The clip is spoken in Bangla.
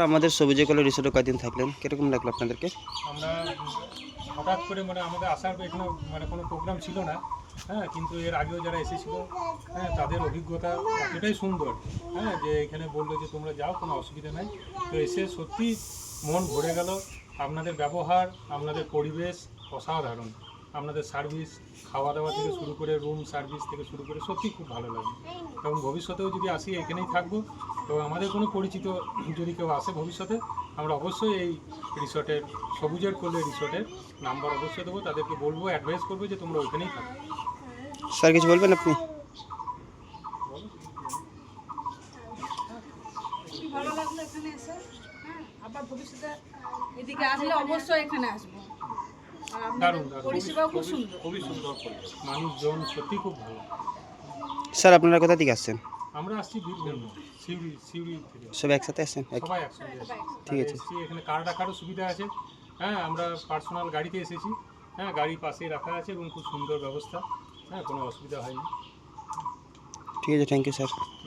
আমাদের সবুজে কলের রিসোর্টে কয়দিন থাকলেন, কিরকম লাগলো আপনাদেরকে? আমরা হঠাৎ করে আমাদের আসার এখানে কোনো প্রোগ্রাম ছিল না, হ্যাঁ, কিন্তু এর আগেও যারা এসেছিল, হ্যাঁ, তাদের অভিজ্ঞতা এতটাই সুন্দর, হ্যাঁ, যে এখানে বললো যে তোমরা যাও, কোনো অসুবিধা নাই। তো এসে সত্যি মন ভরে গেল। আপনাদের ব্যবহার, আপনাদের পরিবেশ অসাধারণ, আপনাদের সার্ভিস, খাওয়া দাওয়া থেকে শুরু করে রুম সার্ভিস থেকে শুরু করে সত্যি খুব ভালো লাগে। এবং ভবিষ্যতেও যদি আসি এখানেই থাকবো। তো আমাদের কোনো পরিচিত যদি কেউ আসে ভবিষ্যতে, আমরা অবশ্যই এই রিসর্টের, সবুজের কোলে রিসর্টের নাম্বার অবশ্যই দেবো, তাদেরকে বলবো, অ্যাডভাইস করবো যে তোমরা ওইখানেই থাকো। স্যার কিছু বলবেন আপনি? ভালো লাগলো এখানে এসে, হ্যাঁ, আবার ভবিষ্যতে এদিকে আসলে অবশ্যই এখানে আসবো। আর দারুণ আপনাদের পরিষেবা খুব সুন্দর। খুবই সুন্দর পরিবেশ, মানুষজন সত্যি খুব ভালো। স্যার আপনারা কোথা থেকে আসছেন? আমরা আসছি বীরভূম, সিউড়ি থেকে। সব একসাথে আসছেন? সবাই একসঙ্গে এসেছি। ঠিক আছে। এসেছি, এখানে কার রাখারও সুবিধা আছে, হ্যাঁ, আমরা পার্সোনাল গাড়িতে এসেছি, হ্যাঁ, গাড়ি পাশেই রাখা আছে এবং খুব সুন্দর ব্যবস্থা, হ্যাঁ, কোনো অসুবিধা হয়নি। ঠিক আছে, থ্যাংক ইউ স্যার।